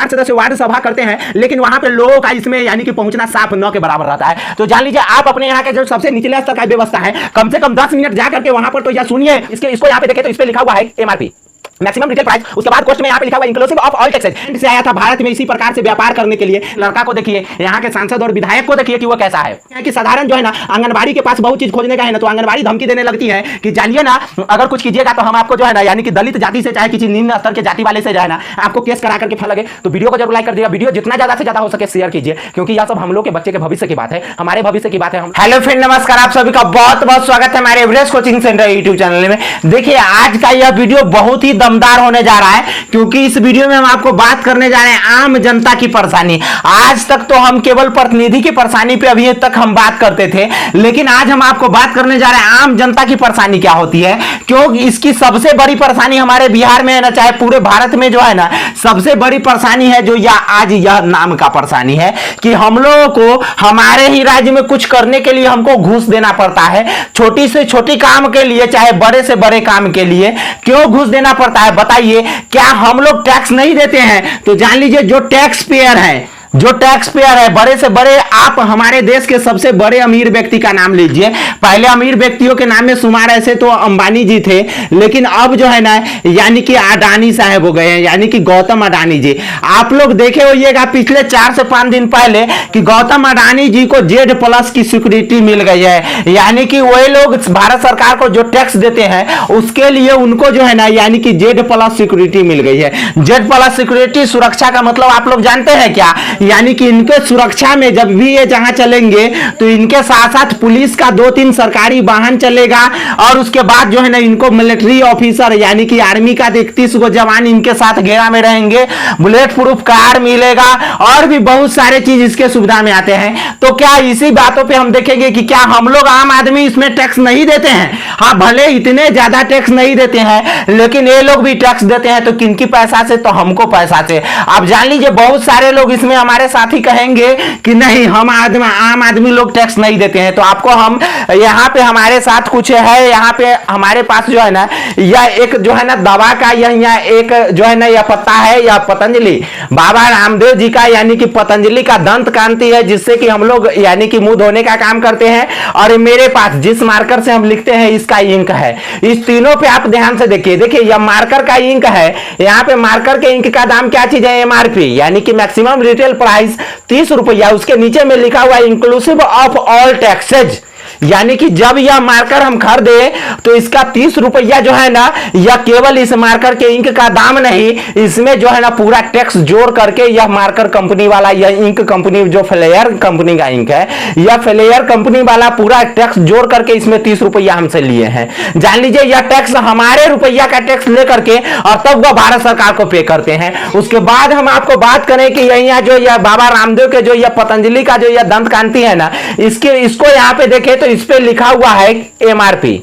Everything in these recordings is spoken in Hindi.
4 सदस्य वार्ड सभा करते हैं, लेकिन वहां पे लोगों का इसमें यानी कि पहुंचना साफ न के बराबर रहता है। तो जान लीजिए आप अपने यहाँ के जो सबसे निचले स्तर का व्यवस्था है, कम से कम 10 मिनट जाकर के वहां पर तो यह सुनिए। इसको यहाँ पे देखें तो इस पे लिखा हुआ है एमआरपी, मैक्सिमम रिटेल प्राइस। उसके बाद कॉस्ट में यहाँ पे लिखा हुआ इंक्लूसिव ऑफ ऑल टैक्सेस। से आया था भारत में इसी प्रकार से व्यापार करने के लिए। लड़का को देखिए, यहाँ के सांसद और विधायक को देखिए कि वो कैसा है कि साधारण जो है ना आंगनबाड़ी के पास बहुत चीज खोजने का है ना, तो आंगनबाड़ी धमकी देने लगती है कि जानिए ना अगर कुछ कीजिएगा तो हम आपको जो है ना यानी कि दलित जाति से चाहे किसी निम्न स्तर के जाति वाले से जो है ना आपको केस करा करके फल लगे। तो वीडियो को जरूर लाइक कर दिया, वीडियो जितना ज्यादा से ज्यादा हो सके शेयर कीजिए, क्योंकि यह सब हम लोग के बच्चे के भविष्य की बात है, हमारे भविष्य की बात है। हेलो फ्रेंड, नमस्कार, आप सभी का बहुत बहुत स्वागत है हमारे Everest coaching centre YouTube channel में। देखिए आज का यह वीडियो बहुत ही दमदार होने जा रहा है, क्योंकि इस वीडियो में हम आपको बात करने जा रहे हैं आम जनता की परेशानी। आज तक तो हम केवल प्रतिनिधि की परेशानी पे अभी तक हम बात करते थे, लेकिन आज हम आपको बात करने जा रहे हैं आम जनता की परेशानी क्या होती है। क्योंकि इसकी सबसे बड़ी परेशानी हमारे बिहार में है ना, चाहे पूरे भारत में जो है ना सबसे बड़ी परेशानी है जो आज यह नाम का परेशानी है कि हम लोगों को हमारे ही राज्य में कुछ करने के लिए हमको घूस देना पड़ता है। छोटी से छोटी काम के लिए चाहे बड़े से बड़े काम के लिए क्यों घूस देना पड़ता है बताइए। क्या हम लोग टैक्स नहीं देते हैं? तो जान लीजिए जो टैक्स पेयर है, जो टैक्स पेयर है बड़े से बड़े, आप हमारे देश के सबसे बड़े अमीर व्यक्ति का नाम लीजिए। पहले अमीर व्यक्तियों के नाम में शुमार ऐसे तो अंबानी जी थे, लेकिन अब जो है ना यानी कि अडानी साहब हो गए हैं, यानी कि गौतम अडानी जी। आप लोग देखे होइएगा पिछले 4 से 5 दिन पहले कि गौतम अडानी जी को Z+ की सिक्योरिटी मिल गई है, यानी कि वही लोग भारत सरकार को जो टैक्स देते हैं उसके लिए उनको जो है ना यानी कि Z+ सिक्योरिटी मिल गई है। Z+ सिक्योरिटी सुरक्षा का मतलब आप लोग जानते हैं क्या? यानी कि इनके सुरक्षा में जब भी ये जहां चलेंगे तो इनके साथ साथ पुलिस का 2-3 सरकारी वाहन चलेगा, और उसके बाद जो है ना इनको मिलिट्री ऑफिसर यानी कि आर्मी का 31 गो जवान इनके साथ घेरा में रहेंगे, बुलेट प्रूफ कार मिलेगा और भी बहुत सारे चीज इसके सुविधा में आते हैं। तो क्या इसी बातों पे हम देखेंगे कि क्या हम लोग आम आदमी इसमें टैक्स नहीं देते हैं? हाँ, भले इतने ज्यादा टैक्स नहीं देते हैं, लेकिन ये लोग भी टैक्स देते हैं। तो किनकी पैसा से? तो हमको पैसा से। आप जान लीजिए बहुत सारे लोग इसमें हमारे साथी कहेंगे कि नहीं हम आम आदमी लोग टैक्स नहीं देते हैं। तो आपको हम यहाँ पे हमारे साथ कुछ है, यहाँ पे हमारे पास जो है ना यह एक जो है ना दवा का यह एक जो है ना यह पत्ता है, यह पतंजलि बाबा रामदेव जी का यानी कि पतंजलि का दंत कांति है, जिससे कि हम लोग यानी कि मुंह धोने का काम करते हैं। और मेरे पास जिस मार्कर से हम लिखते हैं इसका इंक है। इस तीनों पे आप ध्यान से देखिए। देखिए यह मार्कर का इंक है, यहाँ पे मार्कर के इंक का दाम क्या चीज है? एमआरपी यानी कि मैक्सिमम रिटेल प्राइस 30 रुपया। उसके नीचे में लिखा हुआ है इंक्लूसिव ऑफ ऑल टैक्सेज, यानी कि जब यह मार्कर हम खरीदे तो इसका 30 रुपया जो है ना यह केवल इस मार्कर के इंक का दाम नहीं, इसमें जो है ना पूरा टैक्स जोड़ करके यह मार्कर कंपनी वाला यह इंक कंपनी जो फ्लेयर कंपनी का इंक है, यह फ्लेयर कंपनी वाला पूरा टैक्स जोड़ करके इसमें 30 रुपया हमसे लिए हैं। जान लीजिए यह टैक्स हमारे रुपया का टैक्स लेकर के और तब वह भारत सरकार को पे करते हैं। उसके बाद हम आपको बात करें कि यहाँ जो यह बाबा रामदेव के जो यह पतंजलि का जो यह दंत कांति है ना, इसको यहाँ पे देखें तो इस पे लिखा हुआ है एमआरपी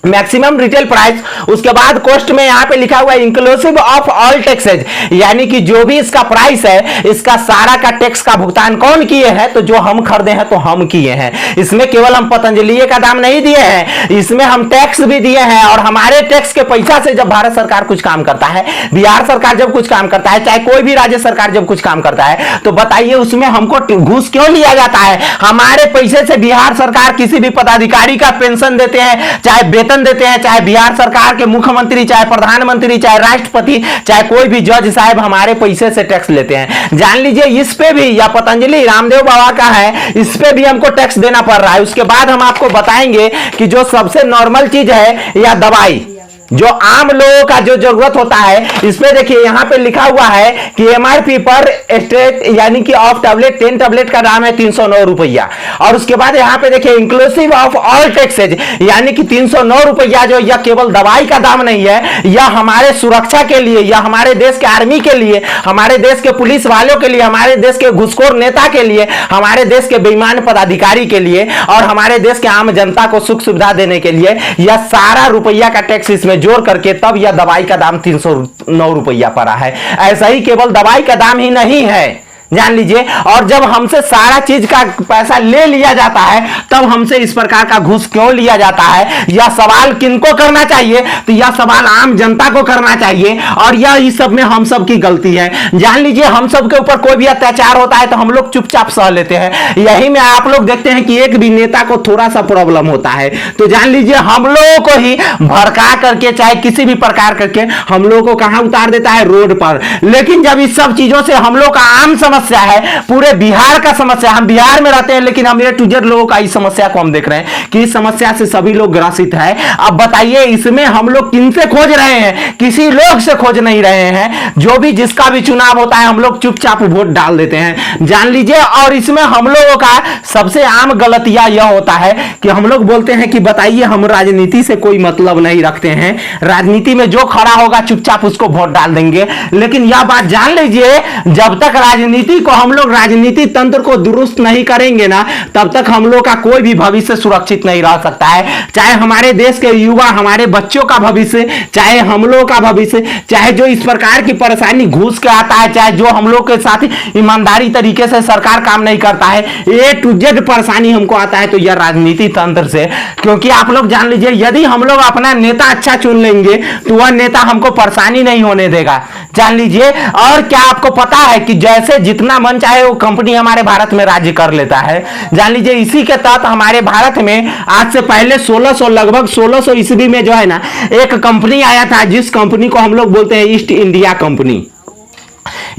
मैक्सिमम रिटेल प्राइस। उसके बाद कॉस्ट में यहां पे लिखा हुआ है इंक्लूसिव ऑफ ऑल टैक्सेज, यानी कि जो भी इसका प्राइस है इसका सारा का टैक्स का भुगतान कौन किए हैं? तो जो हम खरीदे हैं तो हम किए हैं। इसमें केवल हम पतंजलि का दाम नहीं दिए हैं, इसमें हम टैक्स भी दिए हैं। और हमारे टैक्स के पैसा से जब भारत सरकार कुछ काम करता है, बिहार सरकार जब कुछ काम करता है, चाहे कोई भी राज्य सरकार जब कुछ काम करता है, तो बताइए उसमें हमको घूस क्यों लिया जाता है? हमारे पैसे से बिहार सरकार किसी भी पदाधिकारी का पेंशन देते हैं, चाहे देते हैं, चाहे बिहार सरकार के मुख्यमंत्री, चाहे प्रधानमंत्री, चाहे राष्ट्रपति, चाहे कोई भी जज साहब हमारे पैसे से टैक्स लेते हैं। जान लीजिए इस पे भी या पतंजलि रामदेव बाबा का है, इस पे भी हमको टैक्स देना पड़ रहा है। उसके बाद हम आपको बताएंगे कि जो सबसे नॉर्मल चीज है या दवाई जो आम लोगों का जो जरूरत होता है, इसमें देखिए यहाँ पे लिखा हुआ है कि एमआरपी पर स्टेट यानी कि ऑफ टैबलेट 10 टैबलेट का दाम है 309 रुपया। और उसके बाद यहाँ पे देखिए इंक्लूसिव ऑफ ऑल टैक्सेज यानी कि 309 रुपया जो यह केवल दवाई का दाम नहीं है, यह हमारे सुरक्षा के लिए, यह हमारे देश के आर्मी के लिए, हमारे देश के पुलिस वालों के लिए, हमारे देश के घुसखोर नेता के लिए, हमारे देश के बेईमान पदाधिकारी के लिए और हमारे देश के आम जनता को सुख सुविधा देने के लिए यह सारा रुपया का टैक्स इसमें जोड़ करके तब यह दवाई का दाम 309 रुपया पड़ा है। ऐसा ही केवल दवाई का दाम ही नहीं है, जान लीजिए। और जब हमसे सारा चीज का पैसा ले लिया जाता है तब हमसे इस प्रकार का घूस क्यों लिया जाता है? यह सवाल किनको करना चाहिए? तो यह सवाल आम जनता को करना चाहिए और यह इस सब में हम सब की गलती है। जान लीजिए, हम सब के ऊपर कोई भी अत्याचार होता है तो हम लोग चुपचाप सह लेते हैं। यही में आप लोग देखते हैं कि एक भी नेता को थोड़ा सा प्रॉब्लम होता है तो जान लीजिए हम लोगों को ही भड़का करके चाहे किसी भी प्रकार करके हम लोगों को कहां उतार देता है? रोड पर। लेकिन जब इस सब चीजों से हम लोग का आम समस्या है, पूरे बिहार का समस्या, हम बिहार में रहते हैं लेकिन हम ए टू जेड लोगों का इस समस्या को हम देख रहे हैं कि इस समस्या से सभी लोग ग्रसित है। अब बताइए इसमें हम लोग किनसे खोज रहे हैं? किसी लोग से खोज नहीं रहे हैं। जो भी जिसका भी चुनाव होता है हम लोग चुपचाप वोट डाल देते हैं, जान लीजिए। और इसमें हम लोगों का सबसे आम गलतियां यह होता है कि हम लोग बोलते हैं कि बताइए हम राजनीति से कोई मतलब नहीं रखते हैं, राजनीति में जो खड़ा होगा चुपचाप उसको वोट डाल देंगे। लेकिन यह बात जान लीजिए, जब तक राजनीति को हम लोग राजनीति तंत्र को दुरुस्त नहीं करेंगे ना तब तक हम लोग का कोई भी भविष्य सुरक्षित नहीं रह सकता है। चाहे हमारे देश के युवा, हमारे बच्चों का भविष्य, चाहे हम लोग का भविष्य, चाहे जो इस प्रकार की परेशानी घूस के आता है, चाहे जो हम लोग के साथ ईमानदारी तरीके से सरकार काम नहीं करता है, ए टू जेड परेशानी हमको आता है तो यह राजनीति तंत्र से। क्योंकि आप लोग जान लीजिए यदि हम लोग अपना नेता अच्छा चुन लेंगे तो वह नेता हमको परेशानी नहीं होने देगा, जान लीजिए। और क्या आपको पता है कि जैसे जितना मन चाहे वो कंपनी हमारे भारत में राज्य कर लेता है, जान लीजिए। इसी के तहत हमारे भारत में आज से पहले 1600 लगभग 1600 ईस्वी में जो है ना एक कंपनी आया था जिस कंपनी को हम लोग बोलते हैं ईस्ट इंडिया कंपनी।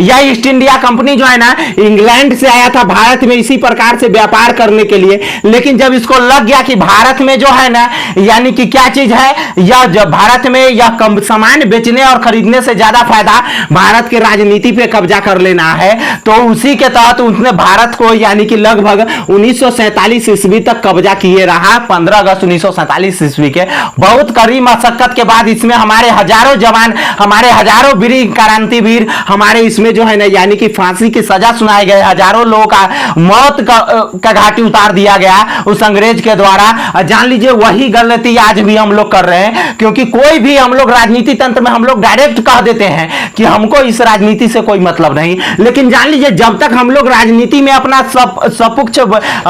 यह ईस्ट इंडिया कंपनी जो है ना इंग्लैंड से आया था भारत में इसी प्रकार से व्यापार करने के लिए। लेकिन जब इसको लग गया कि भारत में जो है ना यानी कि क्या चीज है, यह जब भारत में यह सामान बेचने और खरीदने से ज्यादा फायदा भारत के राजनीति पे कब्जा कर लेना है, तो उसी के तहत उसने भारत को यानी कि लगभग 1947 ईस्वी तक कब्जा किए रहा। 15 अगस्त 1947 ईस्वी के बहुत कड़ी मशक्कत के बाद इसमें हमारे हजारों जवान, हमारे हजारों वीर क्रांतिवीर हमारे इसमें जो है ना यानी कि फांसी की सजा सुनाई गई, हजारों लोगों का मौत का घाटी उतार दिया गया उस अंग्रेज के द्वारा। जान लीजिए वही गलती आज भी हम लोग कर रहे हैं, क्योंकि कोई भी हम लोग राजनीति तंत्र में हम लोग डायरेक्ट कह देते हैं कि हमको इस राजनीति से कोई मतलब नहीं। लेकिन जान लीजिए जब तक हम लोग राजनीति में अपना सपक्ष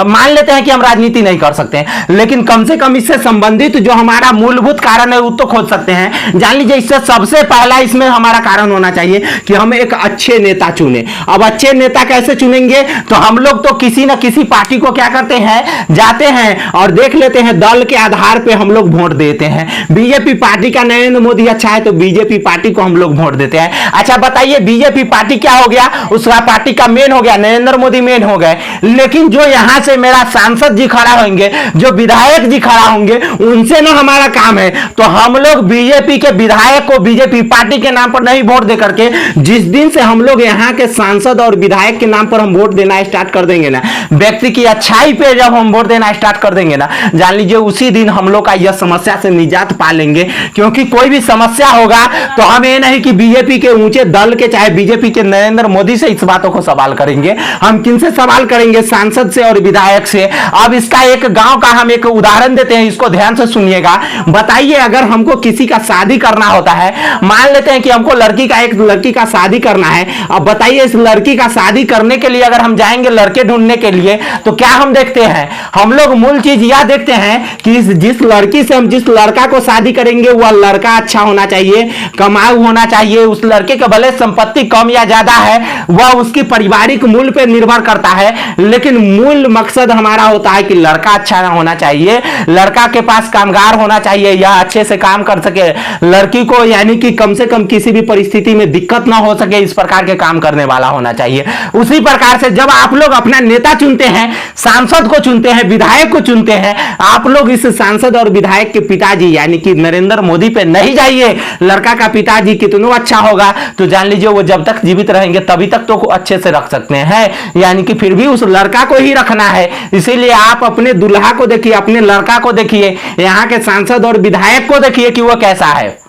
मान लेते हैं कि हम राजनीति नहीं कर सकते, लेकिन कम से कम इससे संबंधित जो हमारा मूलभूत कारण है वो तो खोज सकते हैं। जान लीजिए इससे सबसे पहला इसमें हमारा कारण होना चाहिए कि हम एक अच्छे नेता चुने। अब अच्छे नेता कैसे चुनेंगे? तो हम लोग तो किसी ना किसी पार्टी को क्या करते हैं, जाते हैं और देख लेते हैं, दल के आधार पे हम लोग वोट देते हैं। बीजेपी पार्टी का नरेंद्र मोदी अच्छा है तो बीजेपी पार्टी को हम लोग वोट देते हैं। अच्छा बताइए बीजेपी पार्टी क्या हो गया? उसका पार्टी का मेन हो गया, नरेंद्र मोदी मेन हो गए। लेकिन जो यहां से मेरा सांसद जी खड़ा होंगे, जो विधायक जी खड़ा होंगे, उनसे ना हमारा काम है। तो हम लोग बीजेपी के विधायक को बीजेपी पार्टी के नाम पर नहीं वोट दे करके जिस दिन से हम लोग यहाँ के सांसद और विधायक के नाम पर हम वोट देना स्टार्ट कर देंगे ना, व्यक्ति की अच्छाई पे जब हम वोट देना स्टार्ट कर देंगे ना, जान लीजिए उसी दिन हम लोग का यह समस्या से निजात पा लेंगे। क्योंकि कोई भी समस्या होगा तो हम ये नहीं कि बीजेपी के ऊंचे दल के चाहे बीजेपी के नरेंद्र मोदी से इस बातों को सवाल करेंगे, हम किनसे सवाल करेंगे? सांसद से और विधायक से। अब इसका एक गांव का हम एक उदाहरण देते हैं, इसको ध्यान से सुनिएगा। बताइए अगर हमको किसी का शादी करना होता है, मान लेते हैं कि हमको एक लड़की का शादी करना है। अब बताइए इस लड़की का शादी करने के लिए अगर हम जाएंगे लड़के ढूंढने के लिए तो क्या हम देखते हैं? हम लोग मूल चीज यह देखते हैं कि जिस लड़की से हम जिस लड़का को शादी करेंगे वह लड़का अच्छा होना चाहिए, कमाऊ होना चाहिए। उस लड़के के भले संपत्ति कम या ज्यादा है वह उसकी पारिवारिक मूल पर निर्भर करता है, लेकिन मूल मकसद हमारा होता है कि लड़का अच्छा होना चाहिए, लड़का के पास कामगार होना चाहिए या अच्छे से काम कर सके, लड़की को यानी कि कम से कम किसी भी परिस्थिति में दिक्कत ना हो सके, इस प्रकार के काम करने वाला होना चाहिए। उसी प्रकार से जब आप लोग अपना नेता चुनते हैं, सांसद को चुनते हैं, विधायक को चुनते हैं, आप लोग इस सांसद और विधायक के पिताजी यानी कि नरेंद्र मोदी पे नहीं जाइए। लड़का का पिताजी कितना अच्छा होगा तो जान लीजिए वो जब तक जीवित रहेंगे तभी तक तो अच्छे से रख सकते हैं, यानी कि फिर भी उस लड़का को ही रखना है। इसीलिए आप अपने दुल्हा को देखिए, अपने लड़का को देखिए, यहाँ के सांसद और विधायक को देखिए कि वो कैसा है।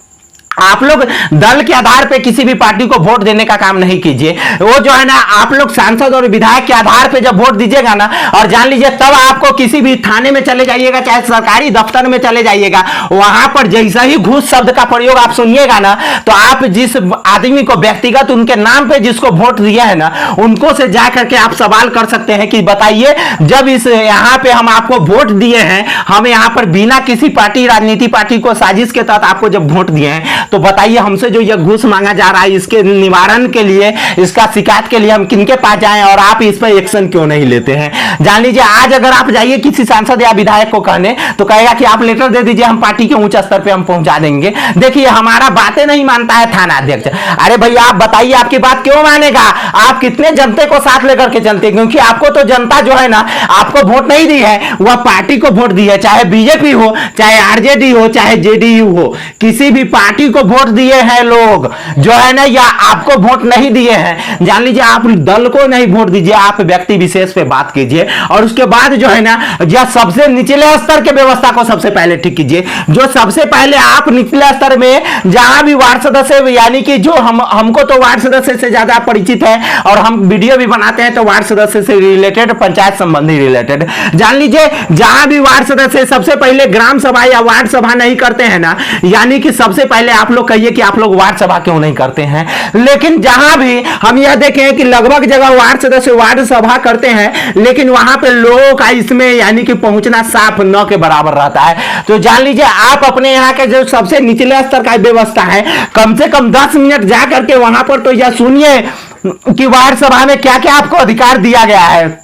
आप लोग दल के आधार पे किसी भी पार्टी को वोट देने का काम नहीं कीजिए। वो जो है ना, आप लोग सांसद और विधायक के आधार पे जब वोट दीजिएगा ना, और जान लीजिए तब आपको किसी भी थाने में चले जाइएगा, चाहे सरकारी दफ्तर में चले जाइएगा, वहां पर जैसा ही घूस शब्द का प्रयोग आप सुनिएगा ना, तो आप जिस आदमी को व्यक्तिगत उनके नाम पे जिसको वोट दिया है ना, उनको से जाकर के आप सवाल कर सकते हैं कि बताइए, जब इस यहाँ पे हम आपको वोट दिए हैं, हम यहाँ पर बिना किसी पार्टी राजनीति पार्टी को साजिश के तहत आपको जब वोट दिए हैं, तो बताइए हमसे जो ये घूस मांगा जा रहा है, इसके निवारण के लिए, इसका शिकायत के लिए हम किनके पास जाएं, और आप इस पर एक्शन क्यों नहीं लेते हैं। जान लीजिए आज अगर आप जाइए किसी सांसद या विधायक को कहने, तो कहेगा कि आप लेटर दे दीजिए, हम पार्टी के उच्च स्तर पे हम पहुंचा देंगे। देखिए हमारा बातें नहीं मानता है थाना अध्यक्ष। अरे भैया आप बताइए आपकी बात क्यों मानेगा? आप कितने जनते को साथ लेकर के चलते, क्योंकि आपको तो जनता जो है ना, आपको वोट नहीं दी है, वह पार्टी को वोट दी है, चाहे बीजेपी हो, चाहे आरजेडी हो, चाहे जेडीयू हो, किसी भी पार्टी को वोट दिए हैं लोग जो है ना, या आपको वोट नहीं दिए हैं। जान लीजिए आप दल को नहीं वोट दीजिए, आप व्यक्ति विशेष पे बात कीजिए, और उसके बाद जो है ना, या सबसे निचले स्तर के व्यवस्था को सबसे पहले ठीक कीजिए। जो सबसे पहले आप निचले स्तर में जहां भी वार्ड सदस्य, यानी कि जो हमको तो वार्ड सदस्य से ज्यादा परिचित है, और हम वीडियो भी बनाते हैं तो वार्ड सदस्य से रिलेटेड, पंचायत संबंधी रिलेटेड। जान लीजिए जहां भी वार्ड सदस्य सबसे पहले ग्राम सभा या वार्ड सभा नहीं करते हैं ना, यानी कि सबसे पहले आप लोग कहिए कि आप लोग वार्ड सभा क्यों नहीं करते हैं। लेकिन जहां भी हम यह देखें कि लगभग जगह वार्ड सदस्य वार्ड सभा करते हैं, लेकिन वहां पे लोगों का इसमें यानी कि पहुंचना साफ न के बराबर रहता है। तो जान लीजिए आप अपने यहाँ के जो सबसे निचले स्तर का व्यवस्था है, कम से कम 10 मिनट जा करके वहां पर तो यह सुनिए कि वार्ड सभा में क्या क्या आपको अधिकार दिया गया है,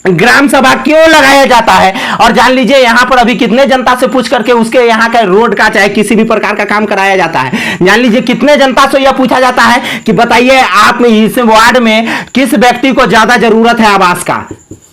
ग्राम सभा क्यों लगाया जाता है। और जान लीजिए यहां पर अभी कितने जनता से पूछ करके उसके यहां का रोड का चाहे किसी भी प्रकार का काम कराया जाता है। जान लीजिए कितने जनता से यह पूछा जाता है कि बताइए आप इस वार्ड में किस व्यक्ति को ज्यादा जरूरत है आवास का।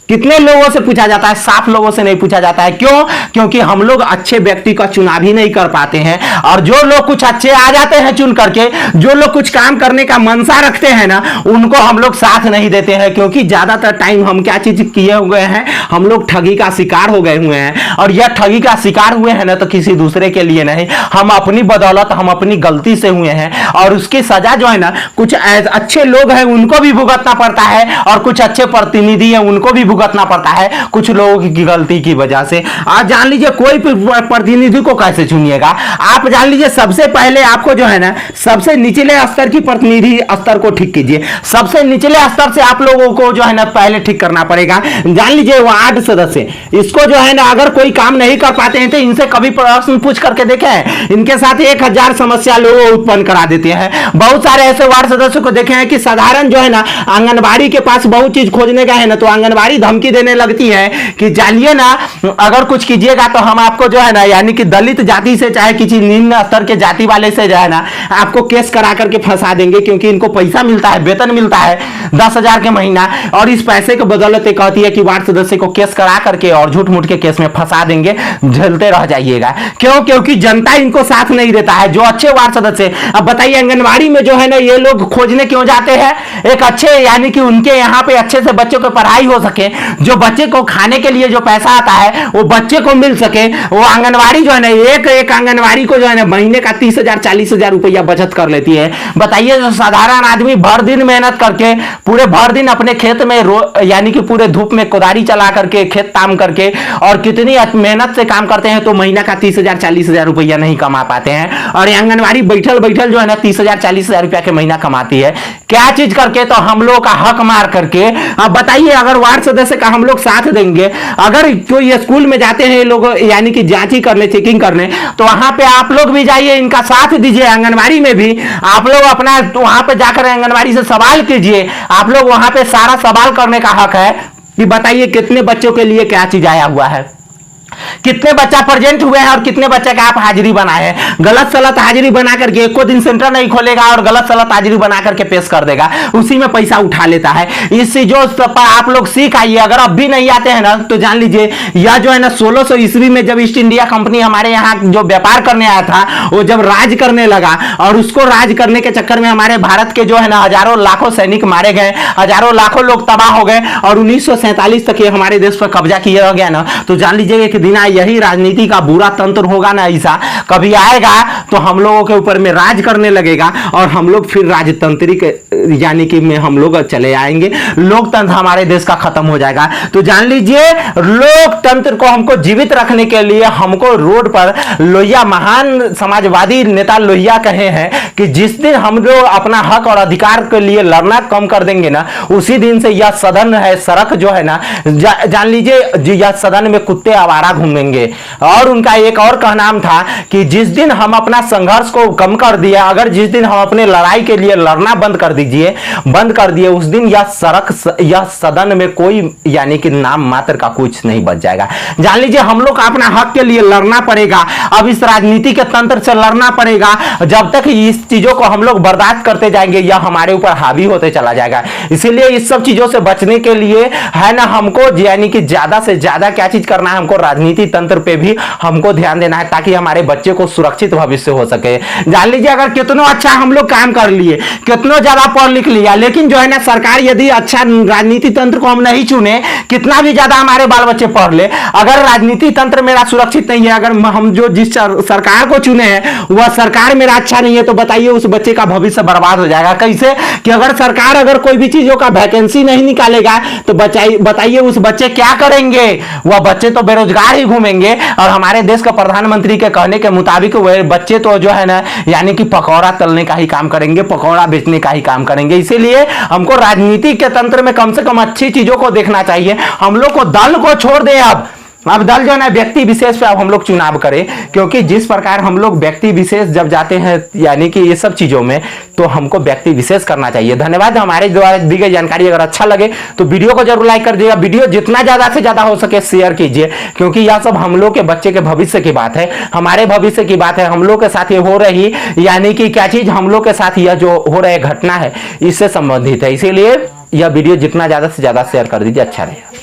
कितने लोगों से पूछा जाता है, 7 लोगों से नहीं पूछा जाता है। क्यों? क्योंकि हम लोग अच्छे व्यक्ति का चुनाव ही नहीं कर पाते हैं, और जो लोग कुछ अच्छे आ जाते हैं चुन करके, जो लोग कुछ काम करने का मनसा रखते हैं ना, उनको हम लोग साथ नहीं देते हैं। क्योंकि ज्यादातर टाइम हम क्या चीज किए हुए हैं, हम लोग ठगी का शिकार हो गए हुए हैं, और यह ठगी का शिकार हुए हैं ना तो किसी दूसरे के लिए नहीं, हम अपनी बदौलत, हम अपनी गलती से हुए हैं। और उसकी सजा जो है ना, कुछ अच्छे लोग हैं उनको भी भुगतना पड़ता है, और कुछ अच्छे प्रतिनिधि हैं उनको भी भुगतना पड़ता है, कुछ लोगों की गलती की वजह से। आज जान लीजिए कोई प्रतिनिधि को कैसे चुनिएगा आप। जान लीजिए सबसे पहले आपको जो है ना, सबसे निचले स्तर की प्रतिनिधि स्तर को ठीक कीजिए। सबसे निचले स्तर से आप लोगों को जो है ना पहले ठीक करना पड़ेगा। जान लीजिए वार्ड सदस्य, इसको जो है ना अगर कोई काम नहीं कर पाते हैं तो इनसे कभी प्रश्न पूछ करके देखें, इनके साथ 1000 समस्या लोग उत्पन्न करा देते हैं। बहुत सारे ऐसे वार्ड सदस्यों को देखे हैं कि साधारण जो है ना आंगनबाड़ी के पास बहुत चीज खोजने का है ना, तो आंगनबाड़ी धमकी देने लगती है कि जानिए ना अगर कुछ कीजिएगा तो हम आपको जो है ना, यानी कि दलित जाति से चाहे किसी निम्न स्तर के जाति वाले से जो है ना आपको केस करा करके फंसा देंगे। क्योंकि इनको पैसा मिलता है, वेतन मिलता है 10,000 के महीना, और इस पैसे के बदौलत कहती है कि वार्ड सदस्य को केस करा करके और झूठ मूठ के केस में फंसा देंगे, झेलते रह जाइएगा। क्यों? क्योंकि जनता इनको साथ नहीं देता है, जो अच्छे वार्ड सदस्य। अब बताइए आंगनबाड़ी में जो है ना ये लोग खोजने क्यों जाते हैं, एक अच्छे यानी कि उनके यहाँ पे अच्छे से बच्चों की पढ़ाई हो सके, जो बच्चे को खाने के लिए जो पैसा आता है वो बच्चे को मिल सके। वो आंगनबाड़ी जो है ना, एक आंगनबाड़ी को जो है ना महीने का 30,000 40,000 रुपया बचत कर लेती है। बताइए जो साधारण आदमी भर दिन मेहनत करके, पूरे भर दिन अपने खेत में यानी कि पूरे धूप में कोदारी चला करके, खेत काम करके, और कितनी मेहनत से काम करते हैं, तो महीना का 30,000 40,000 रुपया नहीं कमा पाते हैं। और आंगनबाड़ी बैठल बैठल जो है ना 30,000 40,000 रुपया के महीना कमाती है। क्या चीज करके? तो हम लोग का हक मार करके। अब बताइए अगर वार्ड सदस्य का हम लोग साथ देंगे, अगर कोई स्कूल में जाते हैं लोग यानी कि जांची करने, चेकिंग करने, तो वहां पे आप लोग भी जाइए, इनका साथ दीजिए। आंगनबाड़ी में भी आप लोग अपना वहां पे जाकर आंगनबाड़ी से सवाल कीजिए। आप लोग वहां पे सारा सवाल करने का हक है कि बताइए कितने बच्चों के लिए क्या चीज आया हुआ है, कितने बच्चा प्रेजेंट हुए हैं और कितने बच्चे का आप हाजिरी बनाए हैं। गलत सलत हाजिरी बना करके एको दिन सेंटर नहीं खोलेगा और गलत सलत हाजिरी बना करके पेश कर देगा, उसी में पैसा उठा लेता है। इससे जो आप लोग सीख आइए, अगर अब भी नहीं आते हैं ना तो जान लीजिए यह जो है ना 1600 ईस्वी में जब ईस्ट इंडिया कंपनी हमारे यहाँ जो व्यापार करने आया था, वो जब राज करने लगा, और उसको राज करने के चक्कर में हमारे भारत के जो है ना हजारों लाखों सैनिक मारे गए, हजारों लाखों लोग तबाह हो गए, और 1947 तक ये हमारे देश पर कब्जा किया गया ना, तो जान लीजिए कि बिना यही राजनीति का बुरा तंत्र होगा ना, ऐसा कभी आएगा तो हम लोगों के ऊपर में राज करने लगेगा और हम लोग फिर राजतंत्रिक यानी कि में हम लोग चले आएंगे, लोकतंत्र हमारे देश का खत्म हो जाएगा। तो जान लीजिए लोकतंत्र को हमको जीवित रखने के लिए हमको रोड पर लोहिया, महान समाजवादी नेता लोहिया कहे हैं कि जिस दिन हम लोग अपना हक और अधिकार के लिए लड़ना कम कर देंगे ना, उसी दिन से यह सदन है, सड़क जो है ना, जान लीजिए यह सदन में कुत्ते आवारा घूमेंगे। और उनका एक और कहना था कि जिस दिन हम अपना संघर्ष को कम कर दिए, अगर जिस दिन हम अपने लड़ाई के लिए लड़ना बंद कर दिए उस दिन यह सदन में कोई यानी कि नाम मात्र का कुछ नहीं बच जाएगा। जान लीजिए हम लोग अपना हक के लिए लड़ना पड़ेगा, अब इस राजनीति के तंत्र से लड़ना पड़ेगा। जब तक इस चीजों को हम लोग बर्दाश्त करते जाएंगे यह हमारे ऊपर हावी होते चला जाएगा। इसीलिए इस सब चीजों से बचने के लिए है ना, हमको यानी कि ज्यादा से ज्यादा क्या चीज करना है, हमको राजनीति तंत्र पे भी हमको ध्यान देना है ताकि हमारे बच्चे को सुरक्षित भविष्य हो सके। जान लीजिए अगर कितना अच्छा हम लोग काम कर लिए, कितना ज्यादा पढ़ लिख लिया, लेकिन जो है ना सरकार यदि अच्छा राजनीति तंत्र को हम नहीं चुने, कितना भी ज्यादा हमारे बाल बच्चे पढ़ ले, अगर राजनीति तंत्र मेरा सुरक्षित नहीं है, अगर हम जो जिस सरकार को चुने हैं वह सरकार मेरा अच्छा नहीं है, तो बताइए उस बच्चे का भविष्य बर्बाद हो जाएगा। कैसे कि अगर सरकार अगर कोई भी चीजों का वैकेंसी नहीं निकालेगा तो बताइए उस बच्चे क्या करेंगे, वह बच्चे तो बेरोजगार ही घूमेंगे। और हमारे देश का प्रधानमंत्री के कहने के मुताबिक वह बच्चे तो जो है ना यानी कि पकौड़ा तलने का ही काम करेंगे, पकौड़ा बेचने का ही काम करेंगे। इसीलिए हमको राजनीति के तंत्र में कम से कम अच्छी चीजों को देखना चाहिए। हम लोग को दल को छोड़ दे, अब दल जो है व्यक्ति विशेष पे अब हम लोग चुनाव करें, क्योंकि जिस प्रकार हम लोग व्यक्ति विशेष जब जाते हैं यानी कि ये सब चीजों में, तो हमको व्यक्ति विशेष करना चाहिए। धन्यवाद। हमारे द्वारा दी गई जानकारी अगर अच्छा लगे तो वीडियो को जरूर लाइक कर दीजिएगा, वीडियो जितना ज्यादा से ज्यादा हो सके शेयर कीजिए, क्योंकि यह सब हम लोग के बच्चे के भविष्य की बात है, हमारे भविष्य की बात है। हम लोग के साथ ये हो रही यानी कि क्या चीज हम लोग के साथ यह जो हो रही घटना है इससे संबंधित है, इसीलिए यह वीडियो जितना ज्यादा से ज्यादा शेयर कर दीजिए, अच्छा रहेगा।